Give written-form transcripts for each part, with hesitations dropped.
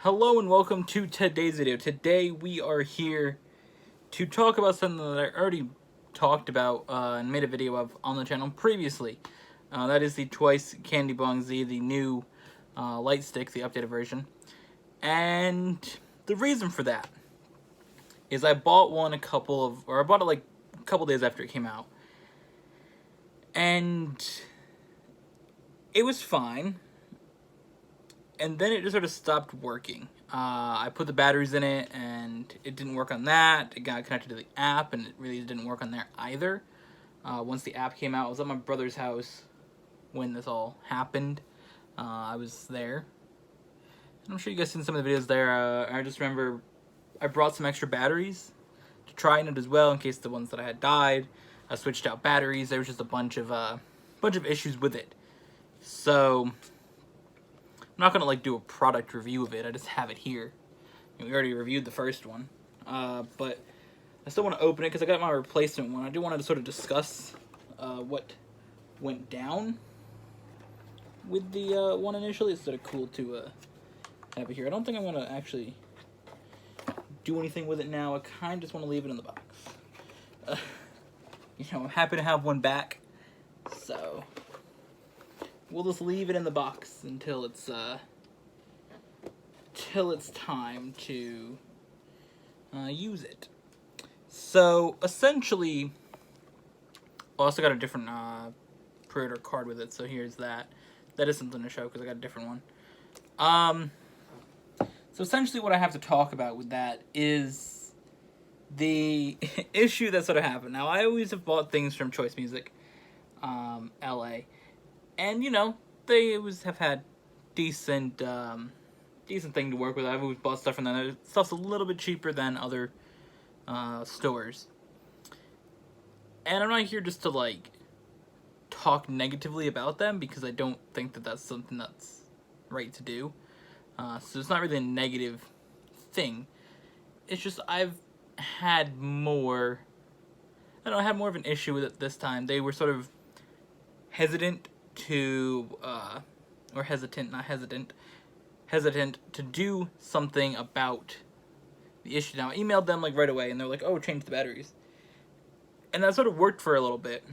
Hello and welcome to today's video. Today we are here to talk about something that I already talked about and made a video of on the channel previously. That is the Twice Candy Bong Z, the new light stick, the updated version. And the reason for that is I bought one I bought it like a couple days after it came out. And it was fine. And then it just sort of stopped working. I put the batteries in it, and it didn't work on that. It got connected to the app, and it really didn't work on there either. Once the app came out, I was at my brother's house when this all happened. I was there. And I'm sure you guys seen some of the videos there. I just remember I brought some extra batteries to try in it as well, in case the ones that I had died. I switched out batteries. There was just a bunch of issues with it. So I'm not gonna do a product review of it. I just have it here. We already reviewed the first one, but I still want to open it because I got my replacement one. I do want to sort of discuss what went down with the one initially. It's sort of cool to have it here. I don't think I want to actually do anything with it now. I kind of just want to leave it in the box. I'm happy to have one back, so we'll just leave it in the box until it's time to use it. So essentially, I also got a different pre-order card with it. So here's that. That is something to show because I got a different one. So essentially, what I have to talk about with that is the issue that sort of happened. Now, I always have bought things from Choice Music, LA. And, they always have had decent thing to work with. I've always bought stuff from them. Their stuff's a little bit cheaper than other stores. And I'm not here just to, talk negatively about them, because I don't think that that's something that's right to do. So it's not really a negative thing. It's just I've had more of an issue with it this time. They were sort of hesitant to to do something about the issue. Now, I emailed them right away, and they're like, "Oh, change the batteries," and that sort of worked for a little bit.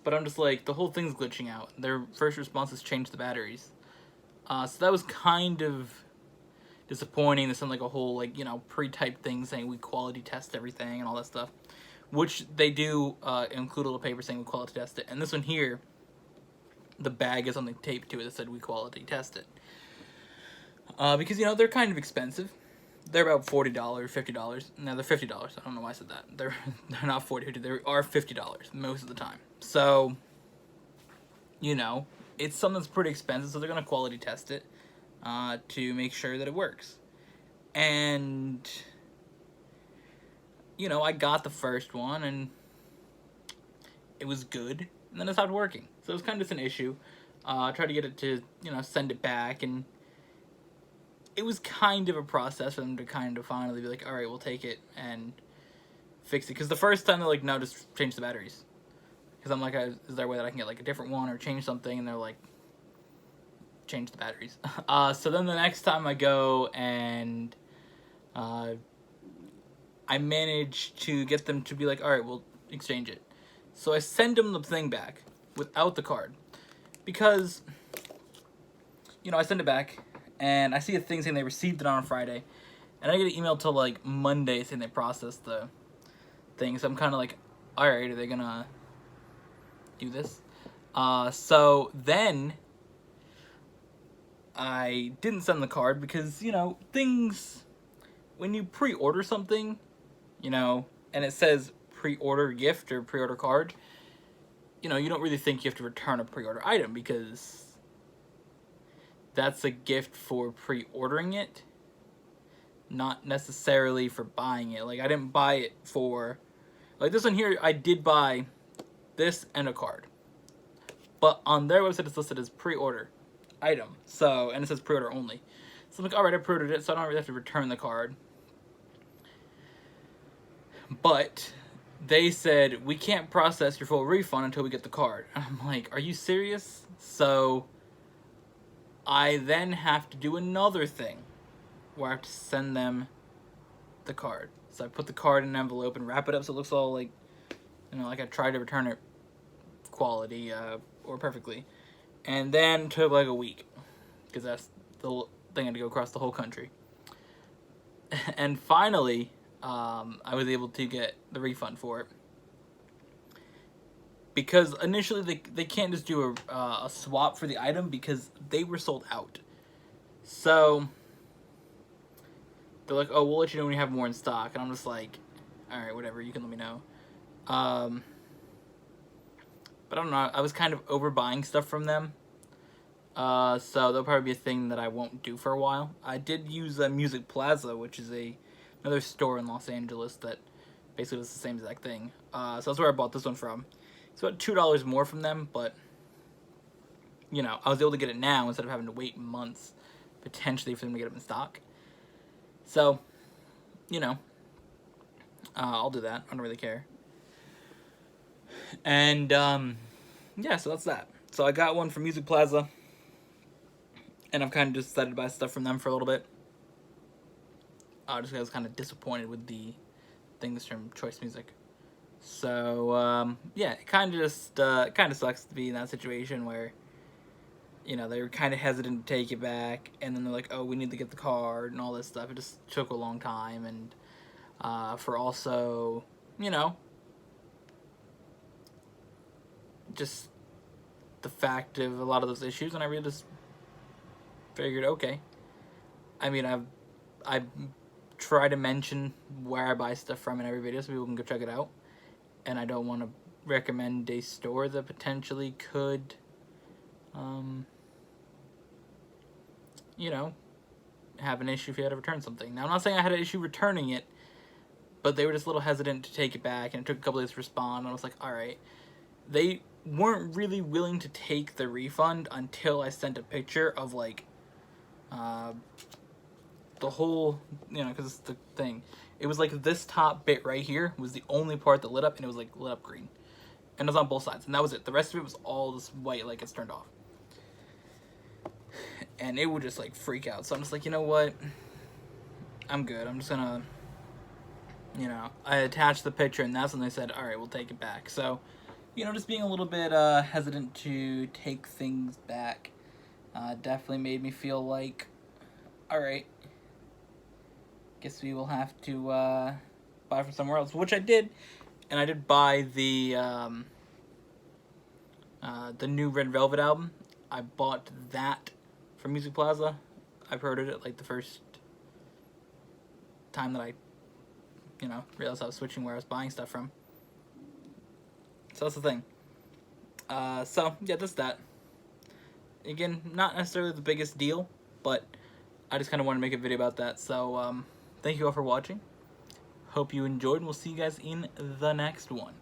But I'm just the whole thing's glitching out. Their first response is change the batteries. So that was kind of disappointing. They sent a whole pre-typed thing saying we quality test everything and all that stuff, which they do include a little paper saying we quality test it. And this one here, the bag has something taped to it that said we quality test it. Because they're kind of expensive. They're about $40, $50. No, they're $50. I don't know why I said that. They're not $40, $50. They are $50 most of the time. So, it's something that's pretty expensive, so they're gonna quality test it to make sure that it works. And I got the first one, and it was good, and then it stopped working. So it was kind of just an issue. I tried to get it to, send it back, and it was kind of a process for them to kind of finally be like, all right, we'll take it and fix it. Because the first time, they're like, no, just change the batteries. Because I'm like, is there a way that I can get a different one or change something? And they're like, change the batteries. So then the next time I go and I managed to get them to be like, all right, we'll exchange it. So I send them the thing back without the card. Because, I send it back, and I see a thing saying they received it on Friday. And I get an email till, Monday saying they processed the thing. So I'm kind of like, all right, are they going to do this? So then I didn't send the card because, things, when you pre-order something, and it says pre-order gift or pre-order card, you don't really think you have to return a pre-order item because that's a gift for pre-ordering it, not necessarily for buying it. I didn't buy it for, this one here, I did buy this and a card. But on their website, it's listed as pre-order item. So, and it says pre-order only. So I'm like, all right, I pre-ordered it, so I don't really have to return the card. But they said, we can't process your full refund until we get the card. And I'm like, are you serious? So I then have to do another thing where I have to send them the card. So I put the card in an envelope and wrap it up so it looks all like, like I tried to return it quality or perfectly. And then it took like a week because that's the thing I had to go across the whole country. And finally, I was able to get the refund for it. Because initially they can't just do a swap for the item because they were sold out. So they're like, oh, we'll let you know when you have more in stock. And I'm just like, alright, whatever, you can let me know. But I don't know, I was kind of overbuying stuff from them. So that'll probably be a thing that I won't do for a while. I did use Music Plaza, which is another store in Los Angeles that basically was the same exact thing. So that's where I bought this one from. It's about $2 more from them, but I was able to get it now instead of having to wait months potentially for them to get it in stock. So, I'll do that. I don't really care. And yeah, so that's that. So I got one from Music Plaza, and I've kind of just decided to buy stuff from them for a little bit. Just because I was kind of disappointed with the things from Choice Music. So, yeah, it kind of just, kind of sucks to be in that situation where, they were kind of hesitant to take it back, and then they're like, oh, we need to get the card, and all this stuff. It just took a long time, and, for also, just the fact of a lot of those issues, and I really just figured, okay. I mean, I try to mention where I buy stuff from in every video so people can go check it out. And I don't want to recommend a store that potentially could, have an issue if you had to return something. Now, I'm not saying I had an issue returning it, but they were just a little hesitant to take it back, and it took a couple days to respond, and I was like, alright. They weren't really willing to take the refund until I sent a picture of, like, the whole, because it's the thing. It was like this top bit right here was the only part that lit up, and it was like lit up green. And it was on both sides, and that was it. The rest of it was all just white, like it's turned off. And it would just like freak out. So I'm just like, you know what? I'm good. I'm just gonna, I attached the picture, and that's when they said, alright, we'll take it back. So, just being a little bit hesitant to take things back definitely made me feel like, alright, guess we will have to buy from somewhere else, which I did, and I did buy the new Red Velvet album. I bought that from Music Plaza. I've heard it like the first time that I, realized I was switching where I was buying stuff from. So that's the thing. So yeah, that's that. Again, not necessarily the biggest deal, but I just kind of want to make a video about that. So thank you all for watching. Hope you enjoyed, and we'll see you guys in the next one.